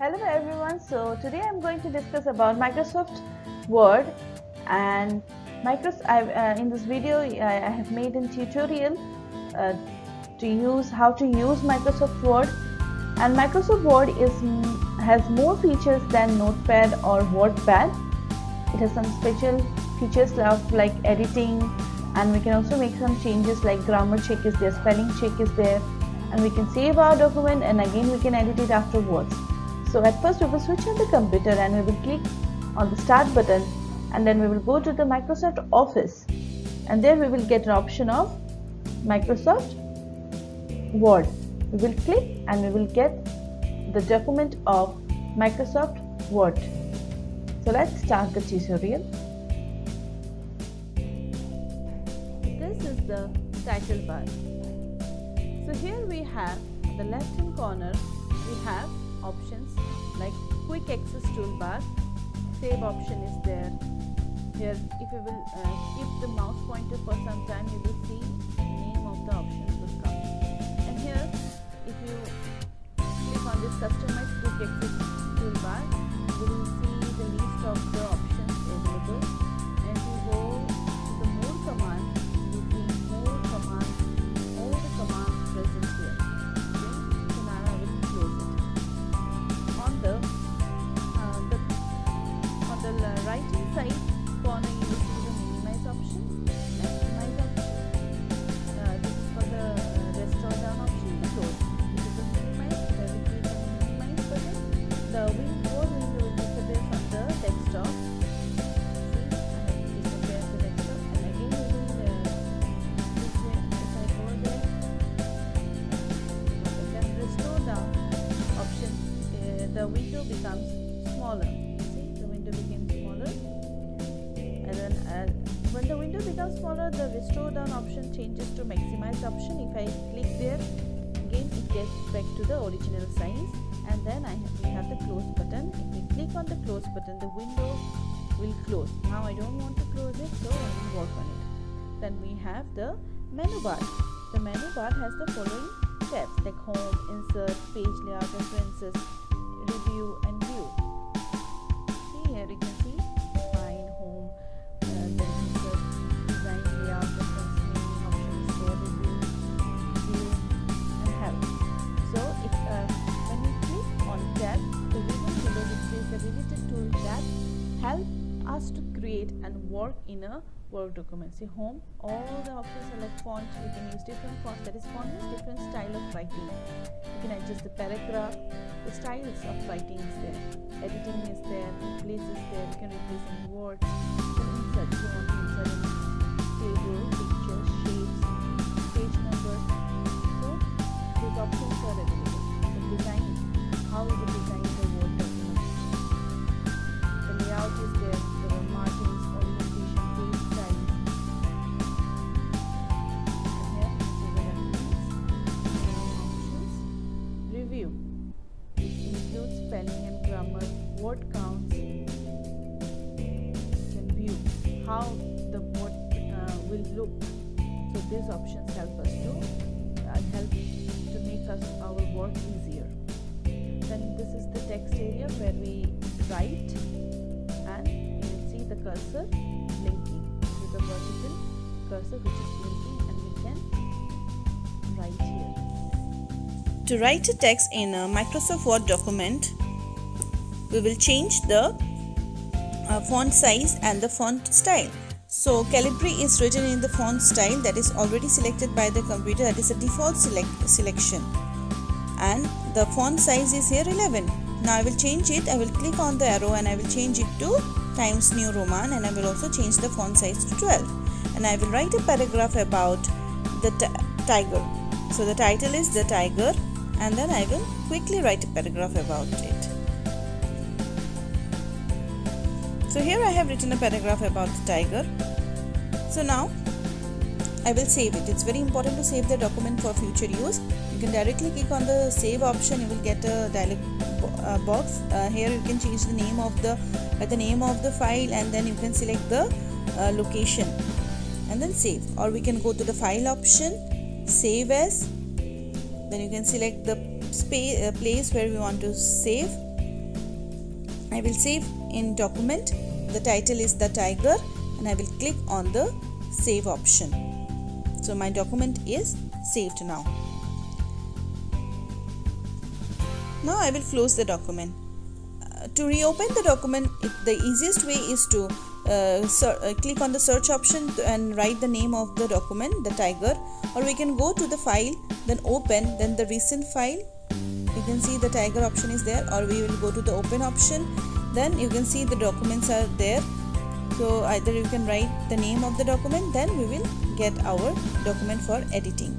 Hello everyone. So today I'm going to discuss about Microsoft Word and in this video I have made a tutorial uh, how to use Microsoft Word, and Microsoft Word has more features than Notepad or WordPad. It has some special features like editing, and we can also make some changes like grammar check is there, spelling check is there, and we can save our document and again we can edit it afterwards. So at first we will switch on the computer and we will click on the start button, and then we will go to the Microsoft Office, and there we will get an option of Microsoft Word. We will click and we will get the document of Microsoft Word. So let's start the tutorial. This is the title bar. So here we have the left hand corner, we have options like quick access toolbar, save option is there. Here if you will keep the mouse pointer for some time, you will see the name of the options will come. And here if you click on this customize quick access toolbar, you will see the list of the options available, and if you go to the more command, you will see more commands, all the commands present here. Okay? So now I will close it. On the right hand side corner, you will see the minimize option, maximize option. This is for the restore down option, the close. This is the minimize. Where we click on the minimize button, the window will disappear from the desktop. See, I have disappeared the desktop, and again we will click here. If I go there, then restore down option, the window becomes smaller. See, the window became smaller, and then when the window becomes smaller, the restore down option changes to maximize option. If I click there, again it gets back to the original size, and then we have the close button. If we click on the close button, the window will close. Now I don't want to close it, so I will work on it. Then we have the menu bar. The menu bar has the following tabs like home, insert, page layout, preferences, review and view. See, here you can see find, home, then insert, design, layout, preference, naming options, store, review, view and help. So if when we click on tab, the ribbon below which says the related tool tab help us to create and work in a Word document. See, home, all the options are like font. We can use different fonts, that is font is different style of writing. You can adjust the paragraph, the styles of writing is there, editing is there, replace is there, you can replace any words, you can insert, if you want to insert any table, pictures, shapes, page numbers. So these options are available. The design, how is the design of the Word document. The layout is there, there are margins, orientation, page size. And here is the options. Review. It includes spelling and grammar, word counts. You can view how the word will look. So these options help us to make our work easier. Then this is the text area where we write, and you will see the cursor blinking. This is the vertical cursor which is blinking, and we can write here. To write a text in a Microsoft Word document, we will change the font size and the font style. So Calibri is written in the font style that is already selected by the computer, that is a default selection, and the font size is here 11. Now I will change it. I will click on the arrow and I will change it to Times New Roman, and I will also change the font size to 12, and I will write a paragraph about the tiger. So the title is The Tiger, and then I will quickly write a paragraph about it. So here I have written a paragraph about the tiger. So now I will save it. It's very important to save the document for future use. You can directly click on the save option. You will get a dialog box. Here you can change the name of the file, and then you can select the location and then save. Or we can go to the file option, save as, then you can select the place where we want to save, I will save in document. The title is The Tiger, and I will click on the save option. So my document is saved now. Now I will close the document. To reopen the document, the easiest way is to click on the search option and write the name of the document, the tiger, or we can go to the file, then open, then the recent file. You can see the tiger option is there, or we will go to the open option. Then you can see the documents are there. So either you can write the name of the document, then we will get our document for editing.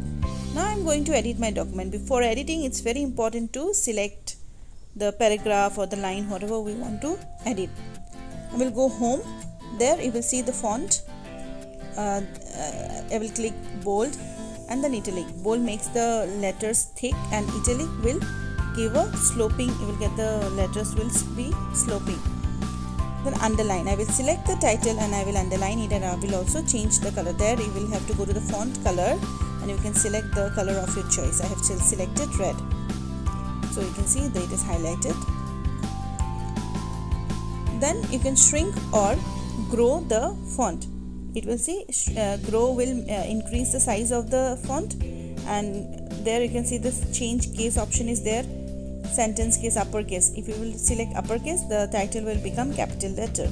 Now I am going to edit my document. Before editing, it's very important to select the paragraph or the line, whatever we want to edit. I will go home. There you will see the font. I will click bold and then italic. Bold makes the letters thick and italic will give a sloping. You will get the letters will be sloping. Then underline. I will select the title and I will underline it, and I will also change the color. There you will have to go to the font color and you can select the color of your choice. I have selected red. So you can see that it is highlighted. Then you can shrink or grow the font. It will see grow will increase the size of the font, and there you can see this change case option is there. Sentence case, uppercase. If you will select uppercase, the title will become capital letter.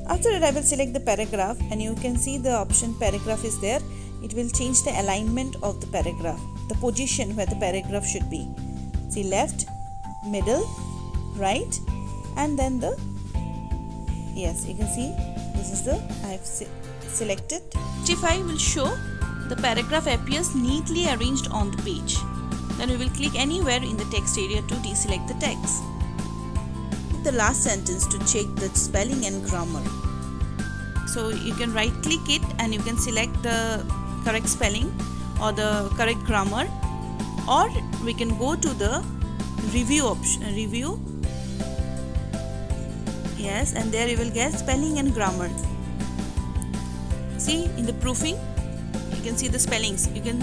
After that, I will select the paragraph, and you can see the option paragraph is there. It will change the alignment of the paragraph, the position where the paragraph should be. See, left, middle, right, and then the, yes, you can see this is the, I have selected. Justify will show the paragraph appears neatly arranged on the page. Then we will click anywhere in the text area to deselect the text. The last sentence to check the spelling and grammar. So you can right click it and you can select the correct spelling or the correct grammar, or we can go to the review option, review, yes, and there you will get spelling and grammar. See, in the proofing you can see the spellings. You can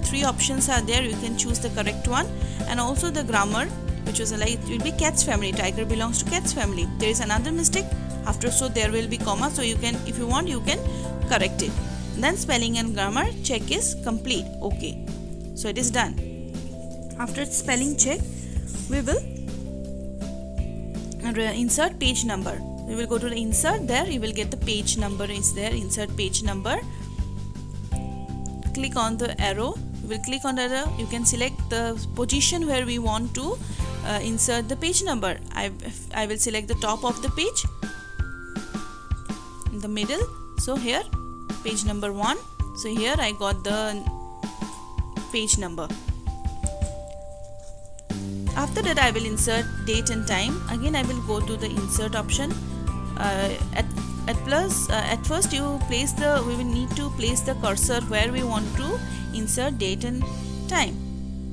three options are there. You can choose the correct one, and also the grammar, which was like it will be cats family. Tiger belongs to cats family. There is another mistake after, so there will be comma, so you can, if you want, you can correct it. Then spelling and grammar check is complete. Okay, so it is done. After spelling check, we will insert page number. We will go to the insert. There you will get the page number is there. Insert page number. Click on the arrow. We will click on the arrow. You can select the position where we want to insert the page number. I will select the top of the page, in the middle. So here page number 1. So here I got the page number. After that, I will insert date and time. Again, I will go to the insert option. At first you place the, we will need to place the cursor where we want to insert date and time.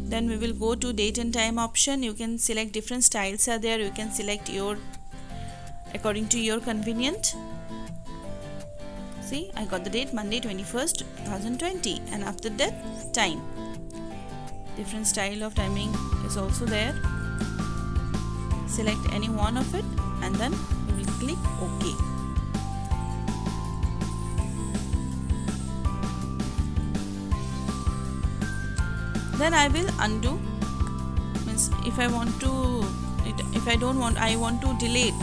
Then we will go to date and time option. You can select different styles are there. You can select your according to your convenient. See, I got the date Monday 21st 2020, and after that time. Different style of timing is also there. Select any one of it and then we will click OK. Then I will undo. Means if I want to, if I don't want, I want to delete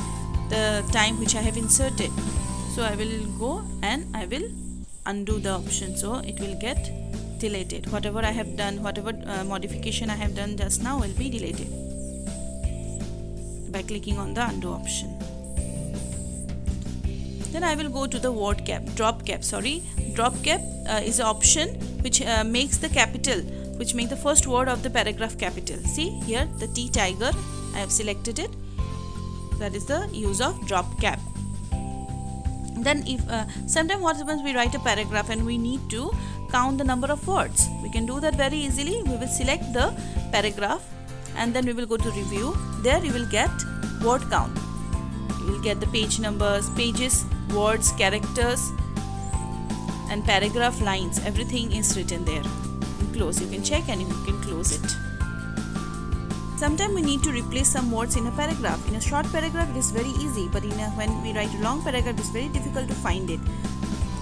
the time which I have inserted. So I will go and I will undo the option. So it will get deleted. Whatever I have done, whatever modification I have done just now will be deleted by clicking on the undo option. Then I will go to the word cap, drop cap. Drop cap is an option which makes the capital, which make the first word of the paragraph capital. See here the T tiger, I have selected it. That is the use of drop cap. Then if sometimes what happens, we write a paragraph and we need to count the number of words. We can do that very easily. We will select the paragraph and then we will go to review. There you will get word count. You will get the page numbers, pages, words, characters, and paragraph lines, everything is written there. Close, you can check and you can close it. Sometimes we need to replace some words in a paragraph. In a short paragraph it is very easy, but when we write a long paragraph it is very difficult to find it.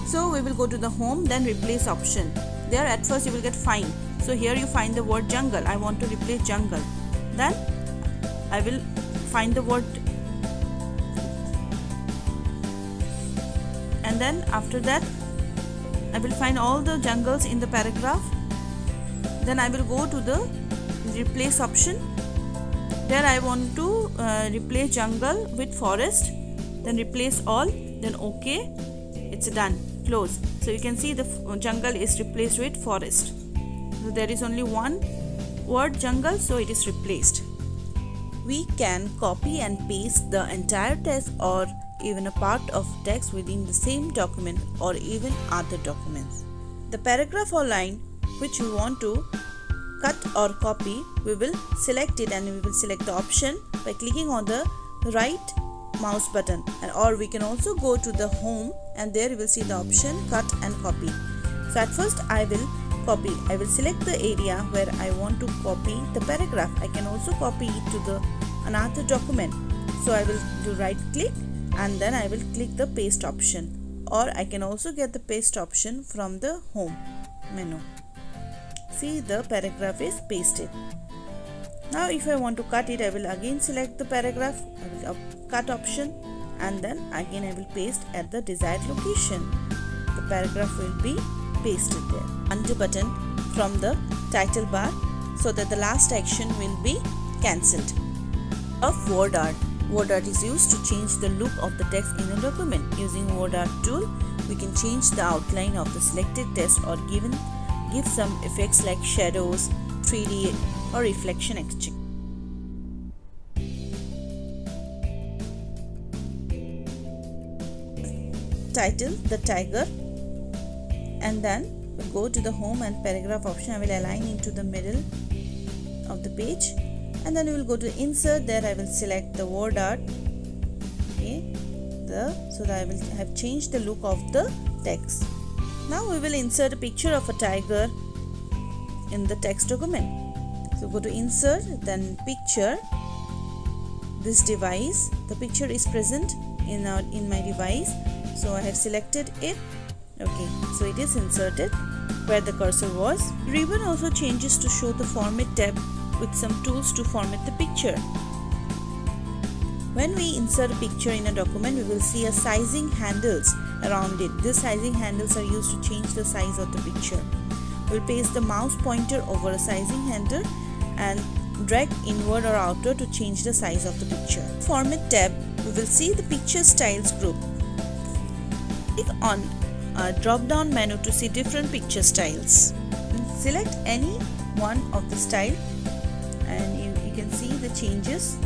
So we will go to the home, then replace option. There at first you will get find. So here you find the word jungle. I want to replace jungle. Then I will find the word, and then after that I will find all the jungles in the paragraph. Then I will go to the replace option. There I want to replace jungle with forest. Then replace all. Then OK. It's done. Close. So you can see the jungle is replaced with forest. So there is only one word jungle, so it is replaced. We can copy and paste the entire text or even a part of text within the same document or even other documents. The paragraph or line which we want to cut or copy, we will select it and we will select the option by clicking on the right mouse button, or we can also go to the home and there you will see the option cut and copy. So at first I will copy. I will select the area where I want to copy the paragraph. I can also copy it to another document. So I will do right click and then I will click the paste option, or I can also get the paste option from the home menu. See, the paragraph is pasted. Now if I want to cut it, I will again select the paragraph. I will cut option and then again I will paste at the desired location. The paragraph will be pasted there. Undo button from the title bar so that the last action will be cancelled. Of word art. Word art is used to change the look of the text in a document. Using word art tool, we can change the outline of the selected text or give some effects like shadows, 3D or reflection etching. Title, the tiger, and then we'll go to the home and paragraph option. I will align into the middle of the page, and then we will go to insert. There I will select the word art. Okay, so that I will have changed the look of the text. Now we will insert a picture of a tiger in the text document. So go to insert, then picture. This device, the picture is present in my device, so I have selected it. Okay, so it is inserted where the cursor was. Ribbon also changes to show the format tab with some tools to format the picture. When we insert a picture in a document, we will see a sizing handles around it. These sizing handles are used to change the size of the picture. We will place the mouse pointer over a sizing handle and drag inward or outward to change the size of the picture. Format tab, we will see the picture styles group. Click on a drop down menu to see different picture styles. Select any one of the style and you can see the changes.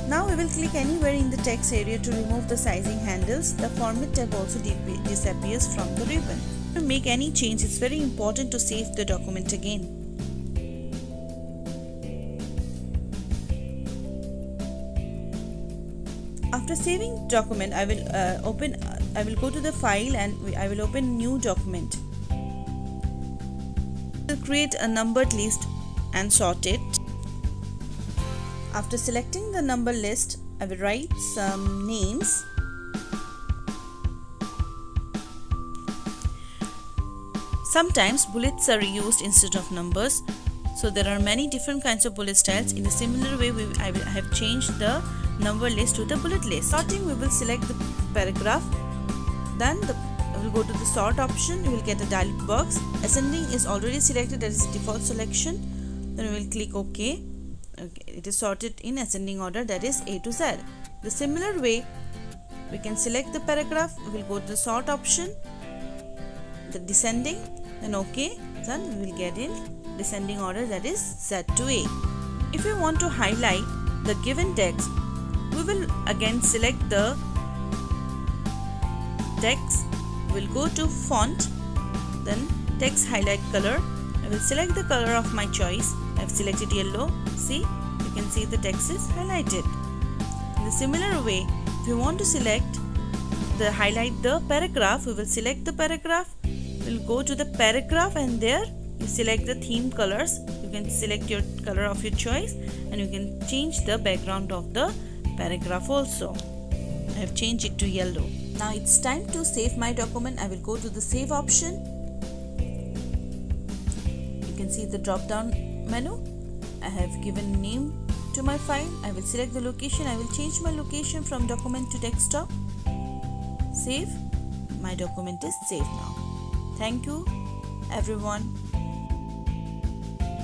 Now we will click anywhere in the text area to remove the sizing handles. The format tab also disappears from the ribbon. To make any change, it's very important to save the document again. After saving document, I will go to the file and I will open new document. I will create a numbered list and sort it. After selecting the number list, I will write some names. Sometimes bullets are used instead of numbers. So there are many different kinds of bullet styles. In a similar way, I have changed the number list to the bullet list. Sorting, we will select the paragraph. Then we will go to the sort option. You will get a dialog box. Ascending is already selected, that is default selection. Then we will click OK. Okay, it is sorted in ascending order, that is A to Z. The similar way, we can select the paragraph. We will go to the sort option, the descending, then OK. Then we will get in descending order, that is Z to A. If we want to highlight the given text, we will again select the text. We will go to font, then text highlight color. I will select the color of my choice. I have selected yellow. See, you can see the text is highlighted. In a similar way, if you want to select highlight the paragraph, we will select the paragraph. We'll go to the paragraph and there you select the theme colors. You can select your color of your choice and you can change the background of the paragraph also. I have changed it to yellow. Now it's time to save my document. I will go to the save option. You can see the drop down menu. I have given name to my file. I will select the location. I will change my location from document to desktop. Save. My document is saved now. Thank you everyone.